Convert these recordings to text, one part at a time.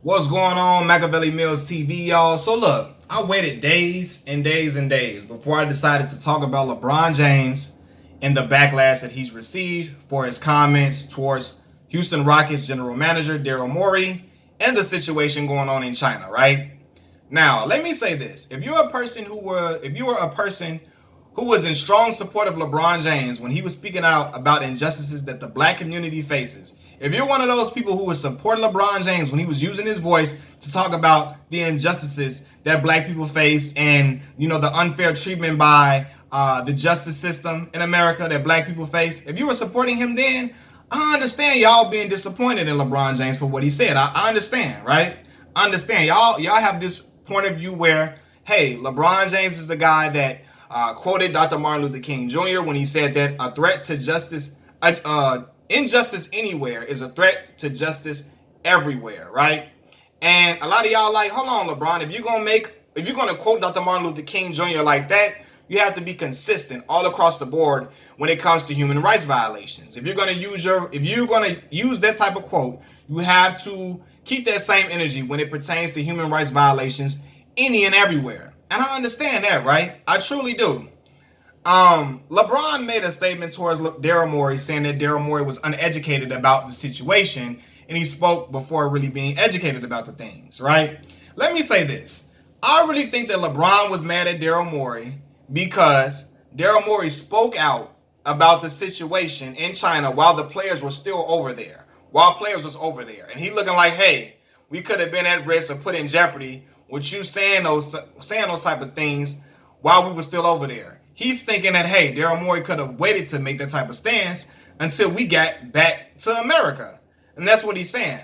What's going on, Machiavelli Mills TV, y'all? So look, I waited days and days and days before I decided to talk about LeBron James and the backlash that he's received for his comments towards Houston Rockets general manager Daryl Morey and the situation going on in China, right? Now, let me say this. If you were a person who was in strong support of LeBron James when he was speaking out about injustices that the black community faces, if you're one of those people who was supporting LeBron James when he was using his voice to talk about the injustices that black people face and, the unfair treatment by the justice system in America that black people face, if you were supporting him then, I understand y'all being disappointed in LeBron James for what he said. I understand, right? I understand. Y'all have this point of view where, hey, LeBron James is the guy that quoted Dr. Martin Luther King Jr. when he said that a threat to justice, injustice anywhere is a threat to justice everywhere, right? And a lot of y'all like, hold on, LeBron, if you're gonna quote Dr. Martin Luther King Jr. like that, you have to be consistent all across the board when it comes to human rights violations. If you're gonna use that type of quote, you have to keep that same energy when it pertains to human rights violations any and everywhere. And I understand that, right? I truly do. LeBron made a statement towards Daryl Morey saying that Daryl Morey was uneducated about the situation and he spoke before really being educated about the things, right? Let me say this. I really think that LeBron was mad at Daryl Morey because Daryl Morey spoke out about the situation in China while the players were still over there, And he looking like, hey, we could have been at risk or put in jeopardy with you saying those type of things while we were still over there. He's thinking that, hey, Daryl Morey could have waited to make that type of stance until we got back to America. And that's what he's saying.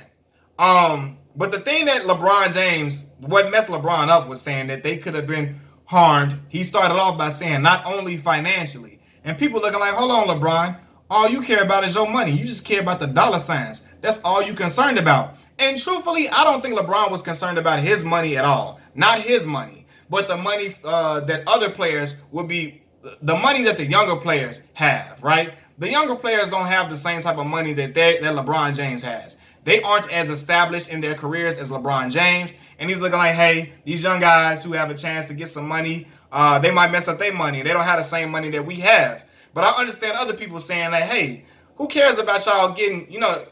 But the thing that LeBron James, what messed LeBron up was saying that they could have been harmed. He started off by saying not only financially. And people looking like, hold on, LeBron, all you care about is your money. You just care about the dollar signs. That's all you concerned about. And truthfully, I don't think LeBron was concerned about his money at all. Not his money, but the money that other players would be, the money that the younger players have, right? The younger players don't have the same type of money that LeBron James has. They aren't as established in their careers as LeBron James. And he's looking like, hey, these young guys who have a chance to get some money, they might mess up their money. They don't have the same money that we have. But I understand other people saying that, hey, who cares about y'all getting,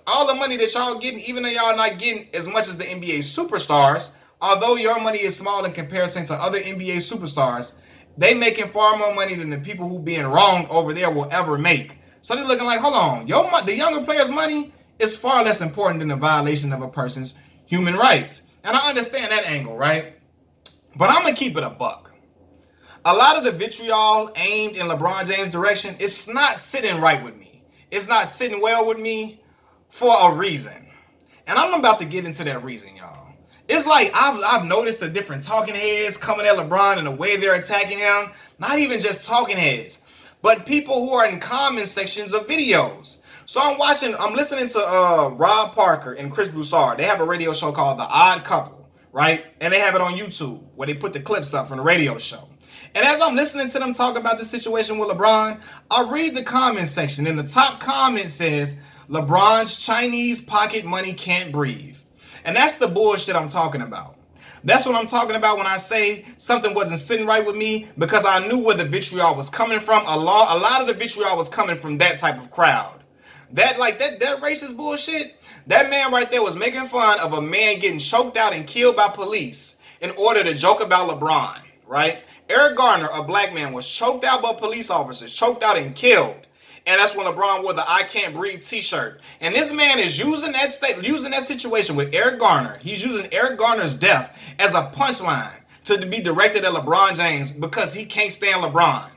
all the money that y'all getting, even though y'all not getting as much as the NBA superstars, although your money is small in comparison to other NBA superstars, they making far more money than the people who being wronged over there will ever make. So they're looking like, hold on, the younger players' money is far less important than the violation of a person's human rights. And I understand that angle, right? But I'm going to keep it a buck. A lot of the vitriol aimed in LeBron James' direction, it's not sitting right with me. It's not sitting well with me for a reason. And I'm about to get into that reason, y'all. It's like I've noticed the different talking heads coming at LeBron and the way they're attacking him. Not even just talking heads, but people who are in comment sections of videos. So I'm listening to Rob Parker and Chris Broussard. They have a radio show called The Odd Couple, right? And they have it on YouTube where they put the clips up from the radio show. And as I'm listening to them talk about the situation with LeBron, I read the comment section, and the top comment says, LeBron's Chinese pocket money can't breathe. And that's the bullshit I'm talking about. That's what I'm talking about when I say something wasn't sitting right with me, because I knew where the vitriol was coming from. A lot of the vitriol was coming from that type of crowd. That racist bullshit, that man right there was making fun of a man getting choked out and killed by police in order to joke about LeBron, right? Eric Garner, a black man, was choked out by police officers, choked out and killed. And that's when LeBron wore the I Can't Breathe t-shirt. And this man is using that situation with Eric Garner. He's using Eric Garner's death as a punchline to be directed at LeBron James because he can't stand LeBron,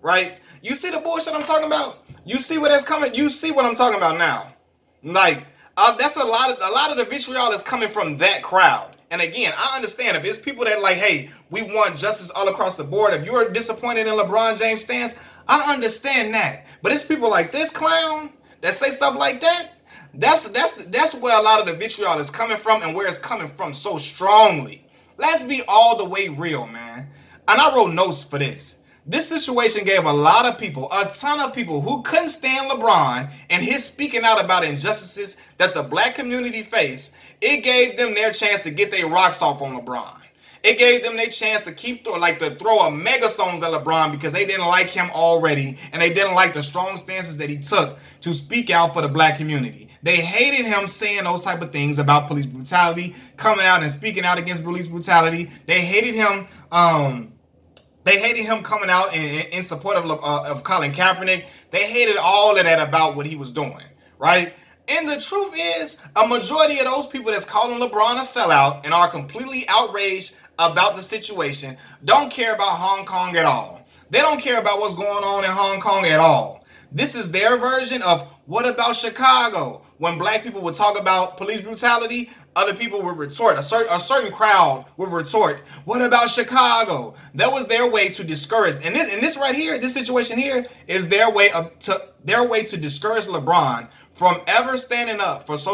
right? You see the bullshit I'm talking about? You see where that's coming? You see what I'm talking about now? Like, that's a lot of the vitriol is coming from that crowd. And again, I understand if it's people that like, hey, we want justice all across the board. If you're disappointed in LeBron James' stance, I understand that. But it's people like this clown that say stuff like that. That's where a lot of the vitriol is coming from and where it's coming from so strongly. Let's be all the way real, man. And I wrote notes for this. This situation gave a lot of people, a ton of people who couldn't stand LeBron and his speaking out about injustices that the black community face, it gave them their chance to get their rocks off on LeBron. It gave them their chance to to throw a megastones at LeBron because they didn't like him already and they didn't like the strong stances that he took to speak out for the black community. They hated him saying those type of things about police brutality, coming out and speaking out against police brutality. They hated him. They hated him coming out in support of Colin Kaepernick. They hated all of that about what he was doing, right? And the truth is, a majority of those people that's calling LeBron a sellout and are completely outraged about the situation don't care about Hong Kong at all. They don't care about what's going on in Hong Kong at all. This is their version of what about Chicago? When black people would talk about police brutality, other people would retort, a certain crowd would retort, what about Chicago? That was their way to discourage. And this right here, this situation here is their way to discourage LeBron from ever standing up for this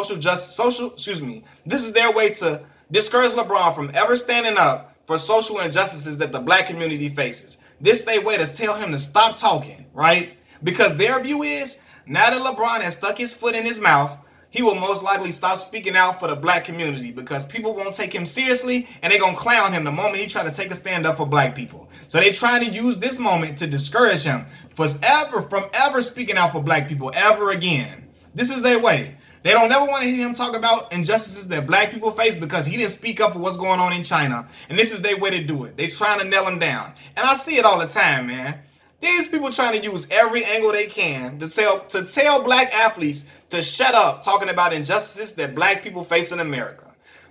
is their way to discourage LeBron from ever standing up for social injustices that the black community faces. This their way to tell him to stop talking, right? Because their view is, now that LeBron has stuck his foot in his mouth, he will most likely stop speaking out for the black community because people won't take him seriously and they're going to clown him the moment he try to take a stand up for black people. So they're trying to use this moment to discourage him from ever speaking out for black people ever again. This is their way. They don't ever want to hear him talk about injustices that black people face because he didn't speak up for what's going on in China. And this is their way to do it. They're trying to nail him down. And I see it all the time, man. These people trying to use every angle they can to tell black athletes to shut up talking about injustices that black people face in America.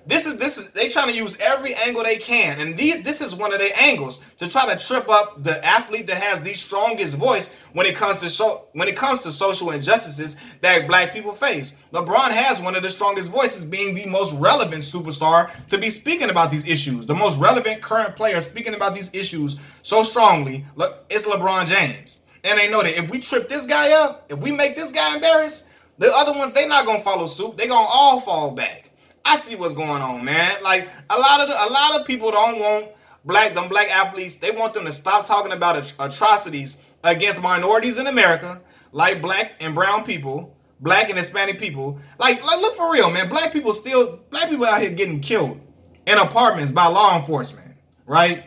This is they trying to use every angle they can, and this is one of their angles to try to trip up the athlete that has the strongest voice when it comes to social injustices that black people face. LeBron has one of the strongest voices, being the most relevant superstar to be speaking about these issues. The most relevant current player speaking about these issues so strongly, look, it's LeBron James. And they know that if we trip this guy up, if we make this guy embarrassed, the other ones, they not gonna follow suit. They gonna all fall back. I see what's going on, man. Like a lot of people don't want black athletes. They want them to stop talking about atrocities against minorities in America, like black and brown people, black and Hispanic people. Like look for real, man. Black people out here getting killed in apartments by law enforcement, right?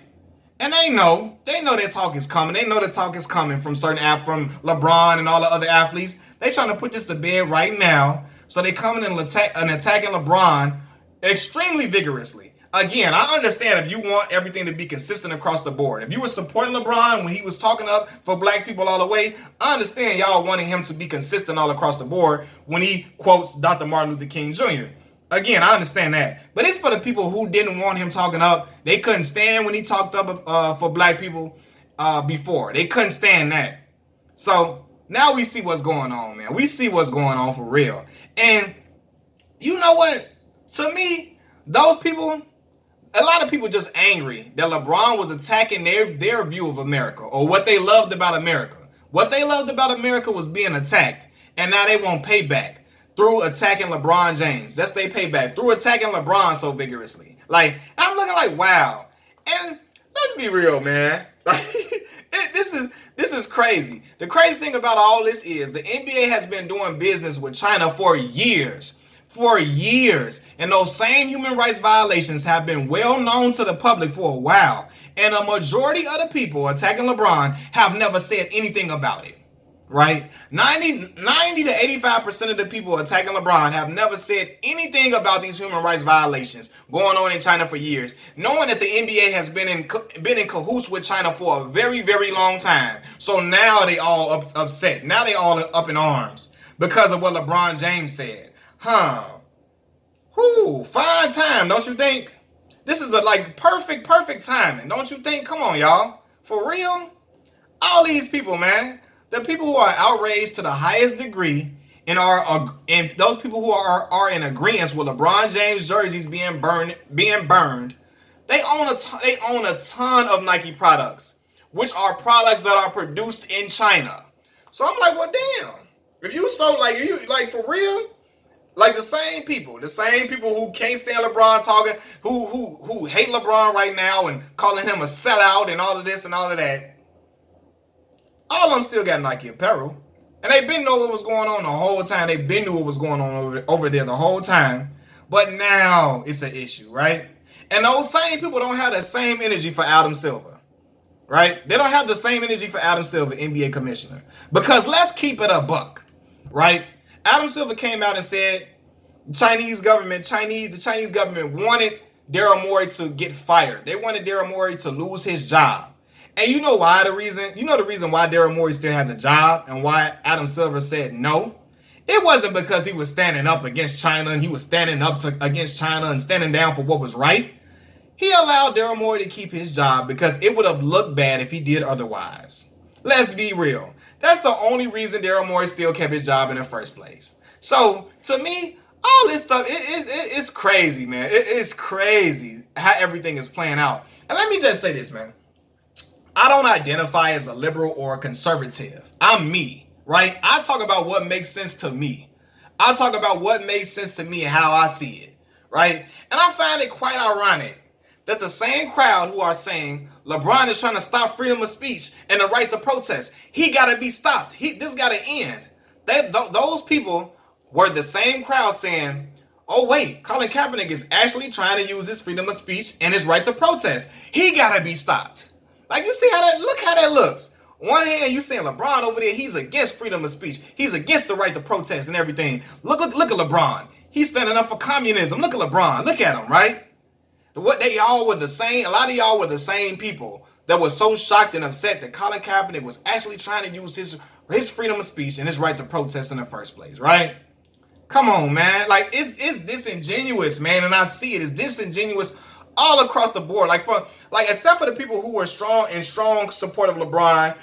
And they know that talk is coming. They know the talk is coming from from LeBron and all the other athletes. They trying to put this to bed right now. So they coming and attacking LeBron extremely vigorously. Again, I understand if you want everything to be consistent across the board. If you were supporting LeBron when he was talking up for black people all the way, I understand y'all wanting him to be consistent all across the board when he quotes Dr. Martin Luther King Jr. Again, I understand that. But it's for the people who didn't want him talking up. They couldn't stand when he talked up for black people before. They couldn't stand that. So now we see what's going on, man. We see what's going on for real. And you know what? To me, those people, a lot of people just angry that LeBron was attacking their view of America or what they loved about America. What they loved about America was being attacked. And now they want payback through attacking LeBron James. That's their payback through attacking LeBron so vigorously. Like, I'm looking like, wow. And let's be real, man. This is crazy. The crazy thing about all this is the NBA has been doing business with China for years. For years. And those same human rights violations have been well known to the public for a while. And a majority of the people attacking LeBron have never said anything about it. Right? 90 to 85% of the people attacking LeBron have never said anything about these human rights violations going on in China for years, knowing that the NBA has been in cahoots with China for a very, very long time. So now they all upset. Now they all up in arms because of what LeBron James said. Fine time, don't you think? This is a perfect timing, don't you think? Come on, y'all. For real? All these people, man. The people who are outraged to the highest degree and those people who are in agreement with LeBron James jerseys being burned, they own a ton of Nike products, which are products that are produced in China. So I'm like, well, damn. If you for real, like the same people who can't stand LeBron talking, who hate LeBron right now and calling him a sellout and all of this and all of that. All of them still got Nike apparel. And they been know what was going on the whole time. They been knew what was going on over there the whole time. But now it's an issue, right? And those same people don't have the same energy for Adam Silver, right? They don't have the same energy for Adam Silver, NBA commissioner. Because let's keep it a buck, right? Adam Silver came out and said the Chinese government wanted Daryl Morey to get fired. They wanted Daryl Morey to lose his job. And you know why the reason why Daryl Morey still has a job and why Adam Silver said no? It wasn't because he was standing up against China and he was standing up against China and standing down for what was right. He allowed Daryl Morey to keep his job because it would have looked bad if he did otherwise. Let's be real. That's the only reason Daryl Morey still kept his job in the first place. So, to me, all this stuff, it's crazy, man. It's crazy how everything is playing out. And let me just say this, man. I don't identify as a liberal or a conservative. I'm me, right? I talk about what makes sense to me. I talk about what makes sense to me and how I see it, right? And I find it quite ironic that the same crowd who are saying LeBron is trying to stop freedom of speech and the right to protest, he got to be stopped. This got to end. Those people were the same crowd saying, oh, wait, Colin Kaepernick is actually trying to use his freedom of speech and his right to protest. He got to be stopped. Like, you see how that looks. On one hand, you saying LeBron over there, he's against freedom of speech. He's against the right to protest and everything. Look at LeBron. He's standing up for communism. Look at LeBron. Look at him, right? What they all were the same. A lot of y'all were the same people that were so shocked and upset that Colin Kaepernick was actually trying to use his freedom of speech and his right to protest in the first place, right? Come on, man. Like, it's disingenuous, man. And I see it. It's disingenuous all across the board. Except for the people who were strong support of LeBron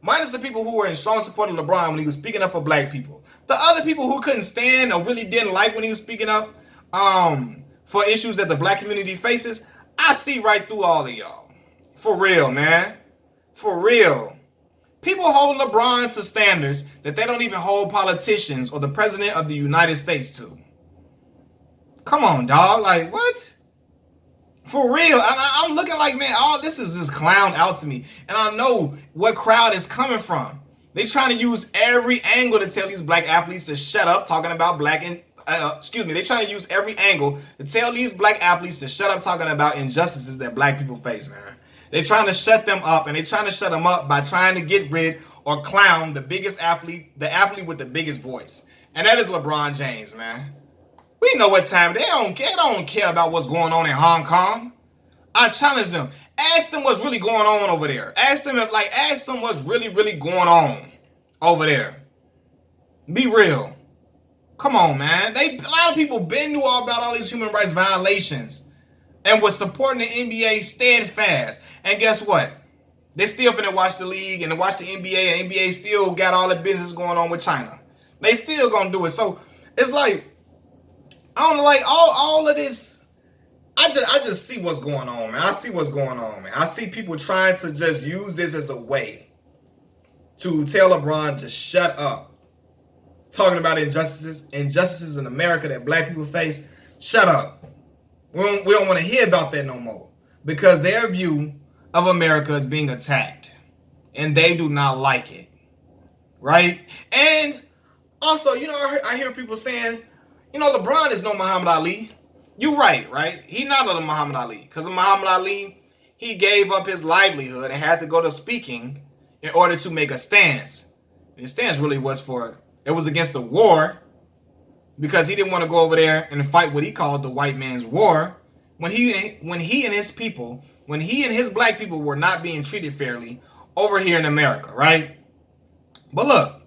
minus the people who were in strong support of LeBron when he was speaking up for black people. The other people who couldn't stand or really didn't like when he was speaking up for issues that the black community faces, I see right through all of y'all. For real, man. For real. People hold LeBron to standards that they don't even hold politicians or the president of the United States to. Come on, dog. Like, what? For real. I'm looking like, man, all this is just clown out to me. And I know what crowd is coming from. They trying to use every angle to tell these black athletes to shut up talking about they trying to use every angle to tell these black athletes to shut up talking about injustices that black people face, man. They're trying to shut them up, and they're trying to shut them up by trying to get rid or clown the biggest athlete, the athlete with the biggest voice. And that is LeBron James, man. We know what time. They don't care about what's going on in Hong Kong. I challenge them. Ask them what's really going on over there. Ask them what's really, really going on over there. Be real. Come on, man. A lot of people knew all about all these human rights violations and was supporting the NBA steadfast. And guess what? They still finna watch the league and watch the NBA, and NBA still got all the business going on with China. They still gonna do it. So it's like, I don't know, like all of this. I just see what's going on, man. I see what's going on, man. I see people trying to just use this as a way to tell LeBron to shut up. Talking about injustices in America that black people face. Shut up. We don't want to hear about that no more. Because their view of America is being attacked. And they do not like it. Right? And also, I hear people saying, LeBron is no Muhammad Ali. You're right? He's not a Muhammad Ali. Because Muhammad Ali, he gave up his livelihood and had to go to speaking in order to make a stance. And his stance really was against the war, because he didn't want to go over there and fight what he called the white man's war when he and his black people were not being treated fairly over here in America, right? But look,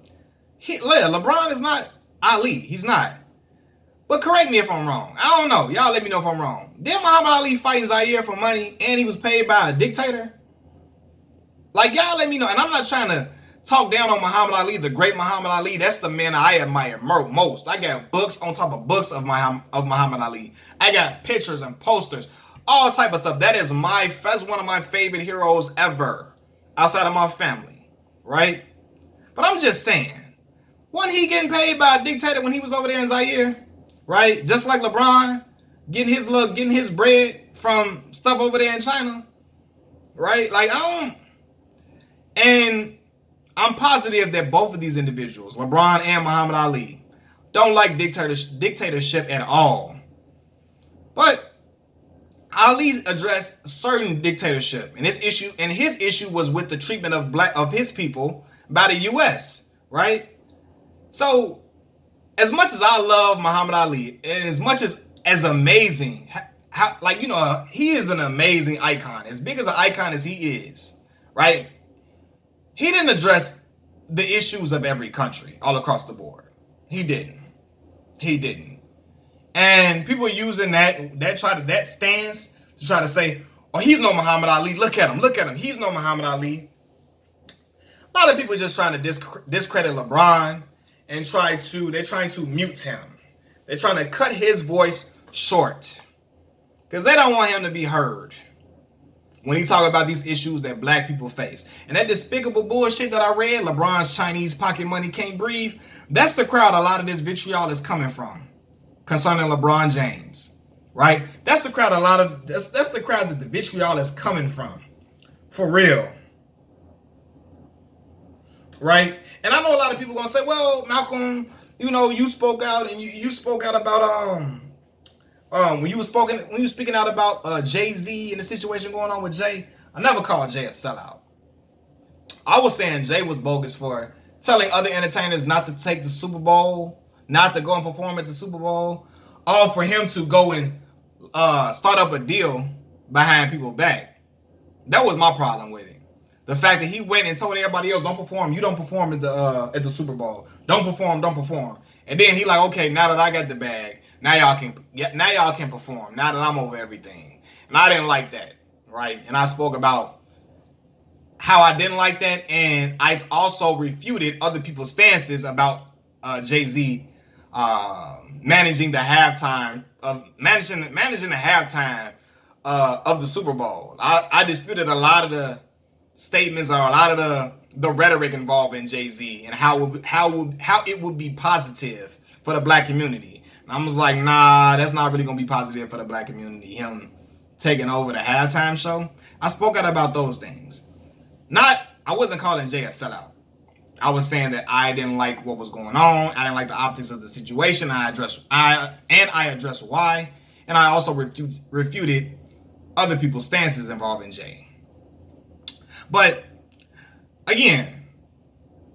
LeBron is not Ali. He's not. But correct me if I'm wrong. I don't know. Y'all let me know if I'm wrong. Did Muhammad Ali fight Zaire for money and he was paid by a dictator? Like, y'all let me know. And I'm not trying to talk down on Muhammad Ali, the great Muhammad Ali. That's the man I admire most. I got books on top of books of Muhammad Ali. I got pictures and posters, all type of stuff. That's one of my favorite heroes ever, outside of my family, right? But I'm just saying, wasn't he getting paid by a dictator when he was over there in Zaire, right? Just like LeBron getting his bread from stuff over there in China, right? Like, and I'm positive that both of these individuals, LeBron and Muhammad Ali, don't like dictatorship at all. But Ali addressed certain dictatorship, and his issue was with the treatment of his people by the U.S. Right? So, as much as I love Muhammad Ali, and as much as amazing, he is an amazing icon, as big as an icon as he is, right? He didn't address the issues of every country all across the board. He didn't. He didn't. And people using that stance to try to say, "Oh, he's no Muhammad Ali. Look at him. He's no Muhammad Ali." A lot of people are just trying to discredit LeBron and they're trying to mute him. They're trying to cut his voice short because they don't want him to be heard when he talk about these issues that black people face. And that despicable bullshit that I read, LeBron's Chinese pocket money can't breathe, that's the crowd a lot of this vitriol is coming from concerning LeBron James, right? That's the crowd that's the crowd that the vitriol is coming from, for real, right? And I know a lot of people gonna say, well, Malcolm, you spoke out and you spoke out about when you speaking out about Jay-Z and the situation going on with Jay. I never called Jay a sellout. I was saying Jay was bogus for telling other entertainers not to take the Super Bowl, not to go and perform at the Super Bowl, all for him to go and start up a deal behind people's back. That was my problem with it. The fact that he went and told everybody else, don't perform. You don't perform at the Super Bowl. Don't perform. And then he like, okay, now that I got the bag, now y'all can perform. Now that I'm over everything. And I didn't like that, right? And I spoke about how I didn't like that, and I also refuted other people's stances about Jay-Z managing the halftime of the Super Bowl. I disputed a lot of the statements or a lot of the rhetoric involved in Jay-Z and how it would be positive for the black community. And I was like, nah, that's not really gonna be positive for the black community. Him taking over the halftime show. I spoke out about those things. I wasn't calling Jay a sellout. I was saying that I didn't like what was going on. I didn't like the optics of the situation. I addressed why, and I also refuted other people's stances involving Jay. But again,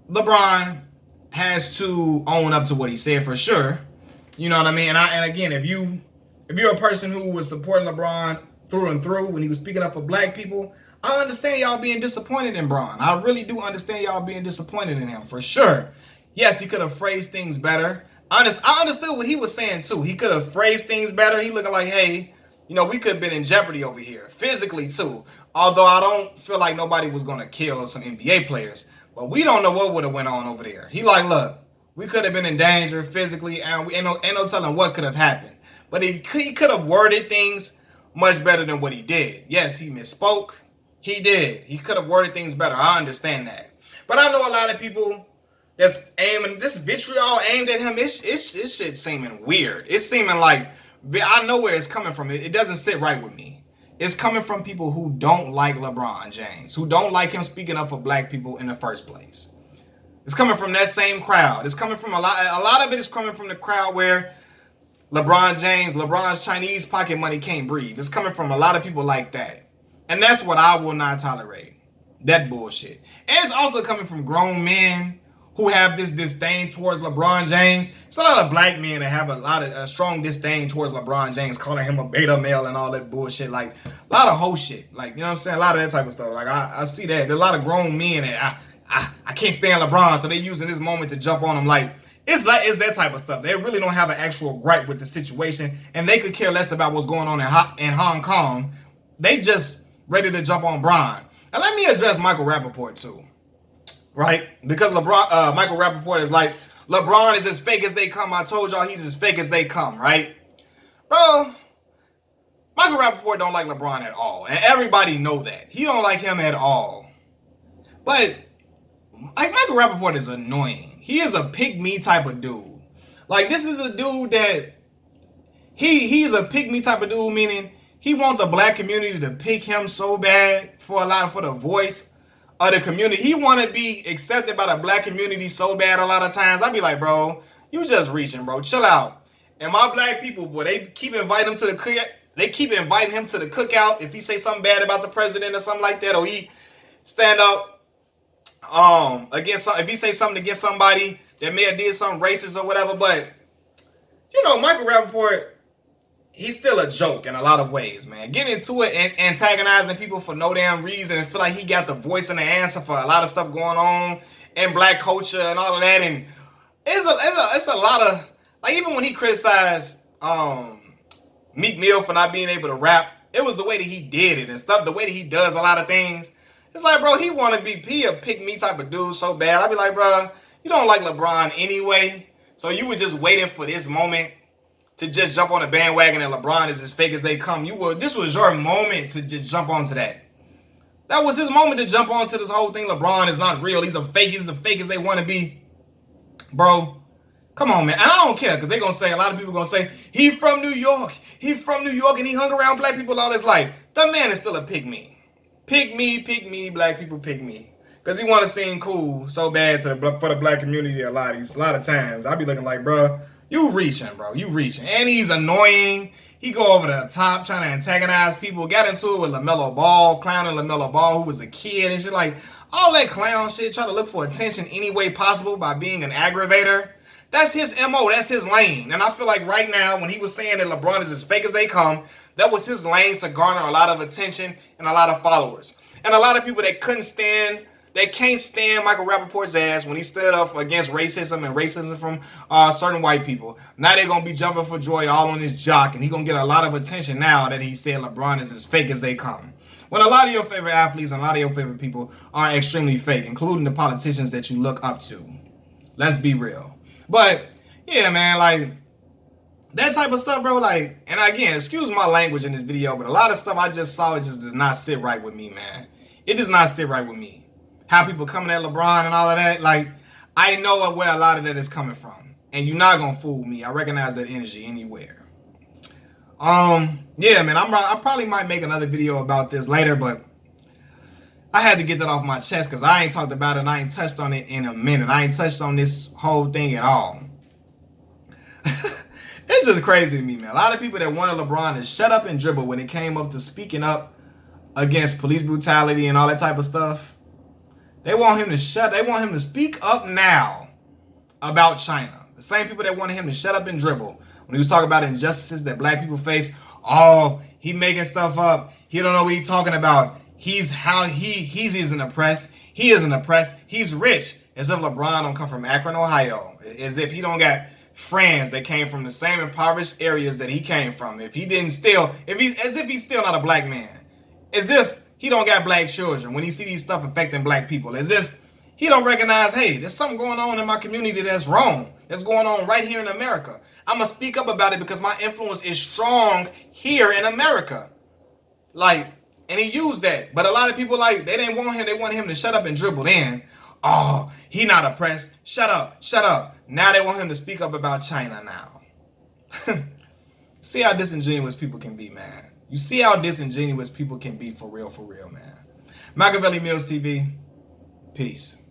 LeBron has to own up to what he said for sure. You know what I mean? And again, if you're a person who was supporting LeBron through and through when he was speaking up for black people, I understand y'all being disappointed in Bron. I really do understand y'all being disappointed in him, for sure. Yes, he could have phrased things better. I understood what he was saying, too. He could have phrased things better. He looking like, hey, we could have been in jeopardy over here. Physically, too. Although I don't feel like nobody was going to kill some NBA players. But we don't know what would have went on over there. He like, look, we could have been in danger physically, and we ain't no telling what could have happened. But he could have worded things much better than what he did. Yes, he misspoke. He did. He could have worded things better. I understand that. But I know a lot of people that's aiming, this vitriol aimed at him, it's shit seeming weird. It's seeming like, I know where it's coming from. It doesn't sit right with me. It's coming from people who don't like LeBron James, who don't like him speaking up for black people in the first place. It's coming from that same crowd. It's coming from a lot of it is coming from the crowd where LeBron's Chinese pocket money can't breathe. It's coming from a lot of people like that. And that's what I will not tolerate. That bullshit. And it's also coming from grown men who have this disdain towards LeBron James. It's a lot of black men that have a strong disdain towards LeBron James, calling him a beta male and all that bullshit. Like, a lot of hoe shit. Like, you know what I'm saying? A lot of that type of stuff. Like, I see that. There are a lot of grown men that I can't stand LeBron, so they using this moment to jump on him. Like, it's that type of stuff. They really don't have an actual gripe with the situation, and they could care less about what's going on in Hong Kong. They just ready to jump on Bron. And let me address Michael Rappaport too, right? Because Michael Rappaport is like, LeBron is as fake as they come. I told y'all he's as fake as they come, right? Bro, Michael Rappaport don't like LeBron at all. And everybody know that. He don't like him at all. But like, Michael Rappaport is annoying. He is a pick me type of dude. Like, this is a dude that he's a pick me type of dude, meaning he wants the black community to pick him so bad for the voice of the community. He want to be accepted by the black community so bad a lot of times. I be like, bro, you just reaching, bro. Chill out. And my black people, boy, they keep inviting him to the cookout. They keep inviting him to the cookout if he say something bad about the president or something like that, or he stand up against, if he say something against somebody that may have did something racist or whatever. But you know, Michael Rappaport, he's still a joke in a lot of ways, man. Getting into it and antagonizing people for no damn reason and feel like he got the voice and the answer for a lot of stuff going on in black culture and all of that. And it's a lot of, like, even when he criticized Meek Mill for not being able to rap, it was the way that he did it and stuff, the way that he does a lot of things. It's like, bro, he want to be, he a pick me type of dude so bad. I'd be like, bro, you don't like LeBron anyway, so you were just waiting for this moment to just jump on the bandwagon and LeBron is as fake as they come. This was your moment to just jump onto that. That was his moment to jump onto this whole thing. LeBron is not real. He's as fake as they want to be. Bro, come on, man. And I don't care, because they're going to say, a lot of people going to say, he from New York. He from New York and he hung around black people all his life. The man is still a pick me. Pick me, black people pick me. Because he want to seem cool so bad for the black community a lot of times. I be looking like, bro, you reaching, bro. You reaching. And he's annoying. He go over the top trying to antagonize people. Got into it with LaMelo Ball, clowning LaMelo Ball, who was a kid and shit. Like, all that clown shit, trying to look for attention any way possible by being an aggravator. That's his MO. That's his lane. And I feel like right now, when he was saying that LeBron is as fake as they come, that was his lane to garner a lot of attention and a lot of followers. And a lot of people that can't stand Michael Rappaport's ass when he stood up against racism and racism from certain white people. Now they're going to be jumping for joy all on his jock, and he's going to get a lot of attention now that he said LeBron is as fake as they come. When a lot of your favorite athletes and a lot of your favorite people are extremely fake, including the politicians that you look up to. Let's be real. But, yeah, man, like, that type of stuff, bro, like, and again, excuse my language in this video, but a lot of stuff I just saw, it just does not sit right with me, man. It does not sit right with me. How people coming at LeBron and all of that, like, I know where a lot of that is coming from. And you're not going to fool me. I recognize that energy anywhere. Yeah, man, I probably might make another video about this later, but I had to get that off my chest because I ain't talked about it and I ain't touched on it in a minute. I ain't touched on this whole thing at all. It's just crazy to me, man. A lot of people that wanted LeBron to shut up and dribble when it came up to speaking up against police brutality and all that type of stuff. They want him to speak up now about China. The same people that wanted him to shut up and dribble when he was talking about injustices that black people face. Oh, he making stuff up. He don't know what he's talking about. He isn't oppressed. He isn't oppressed. He's rich. As if LeBron don't come from Akron, Ohio. As if he don't got friends that came from the same impoverished areas that he came from. As if he's still not a black man. As if he don't got black children when he see these stuff affecting black people. As if he don't recognize, hey, there's something going on in my community that's wrong. That's going on right here in America. I'm going to speak up about it because my influence is strong here in America. Like, and he used that. But a lot of people, like, they didn't want him. They wanted him to shut up and dribble in. Oh, he not oppressed. Shut up. Shut up. Now they want him to speak up about China now. See how disingenuous people can be, man. You see how disingenuous people can be for real, man. Machiavelli Mills TV. Peace.